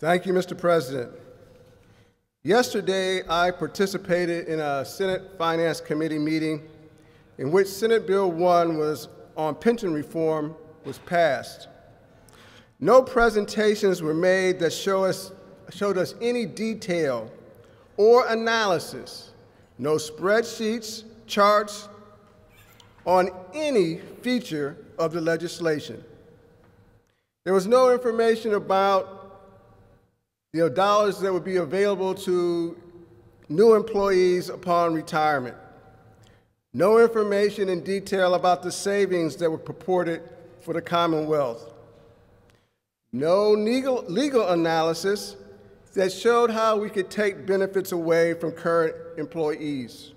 Thank you, Mr. President. Yesterday, I participated in a Senate Finance Committee meeting in which Senate Bill 1 on pension reform was passed. No presentations were made that showed us any detail or analysis, no spreadsheets, charts on any feature of the legislation. There was no information about dollars that would be available to new employees upon retirement. No information in detail about the savings that were purported for the Commonwealth. No legal analysis that showed how we could take benefits away from current employees.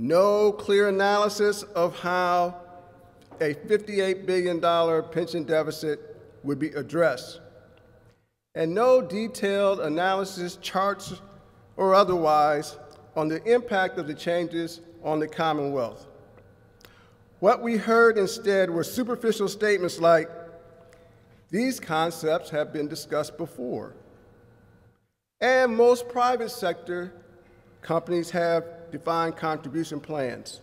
No clear analysis of how a $58 billion pension deficit would be addressed. And no detailed analysis, charts, or otherwise on the impact of the changes on the Commonwealth. What we heard instead were superficial statements like, "These concepts have been discussed before." And most private sector companies have defined contribution plans.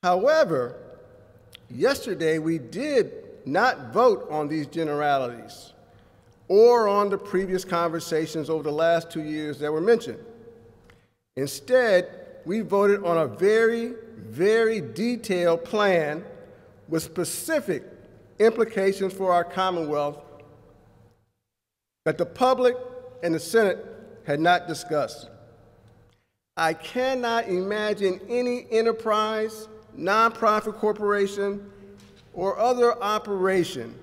However, yesterday we did not vote on these generalities or on the previous conversations over the last 2 years that were mentioned. Instead, we voted on a very, very detailed plan with specific implications for our Commonwealth that the public and the Senate had not discussed. I cannot imagine any enterprise, nonprofit corporation, or other operation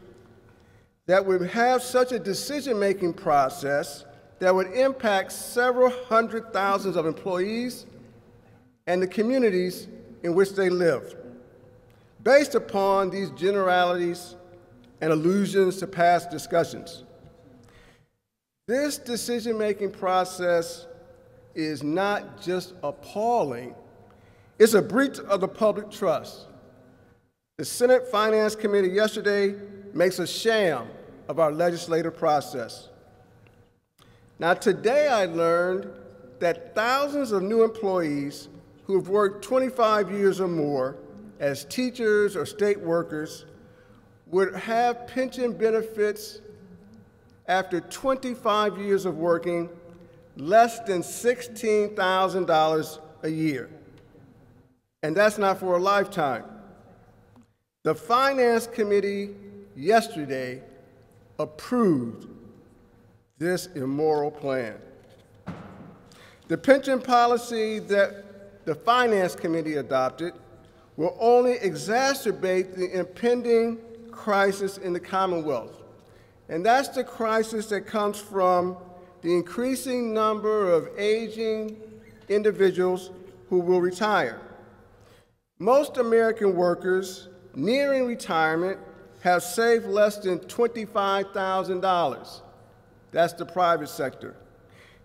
that would have such a decision-making process that would impact several hundred thousands of employees and the communities in which they live, based upon these generalities and allusions to past discussions. This decision-making process is not just appalling, it's a breach of the public trust. The Senate Finance Committee yesterday makes a sham of our legislative process. Now, today I learned that thousands of new employees who have worked 25 years or more as teachers or state workers would have pension benefits after 25 years of working less than $16,000 a year. And that's not for a lifetime. The Finance Committee yesterday approved this immoral plan. The pension policy that the Finance Committee adopted will only exacerbate the impending crisis in the Commonwealth. And that's the crisis that comes from the increasing number of aging individuals who will retire. Most American workers nearing retirement have saved less than $25,000. That's the private sector.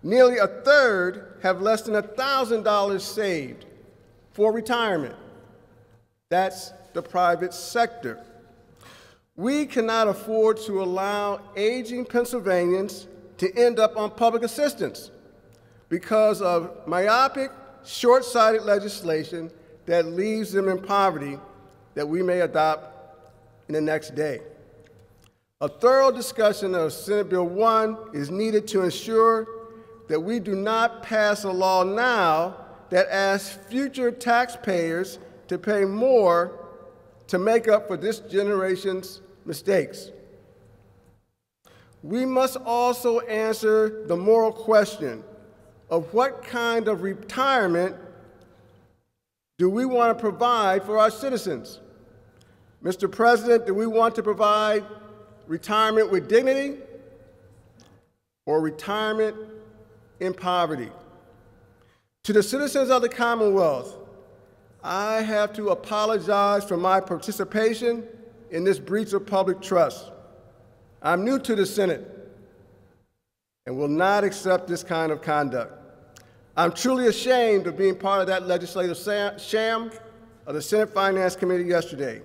Nearly a third have less than $1,000 saved for retirement. That's the private sector. We cannot afford to allow aging Pennsylvanians to end up on public assistance because of myopic, short-sighted legislation that leaves them in poverty that we may adopt in the next day. A thorough discussion of Senate Bill 1 is needed to ensure that we do not pass a law now that asks future taxpayers to pay more to make up for this generation's mistakes. We must also answer the moral question of what kind of retirement do we want to provide for our citizens? Mr. President, do we want to provide retirement with dignity or retirement in poverty? To the citizens of the Commonwealth, I have to apologize for my participation in this breach of public trust. I'm new to the Senate and will not accept this kind of conduct. I'm truly ashamed of being part of that legislative sham of the Senate Finance Committee yesterday.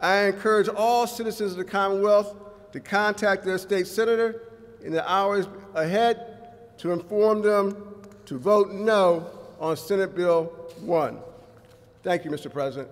I encourage all citizens of the Commonwealth to contact their state senator in the hours ahead to inform them to vote no on Senate Bill 1. Thank you, Mr. President.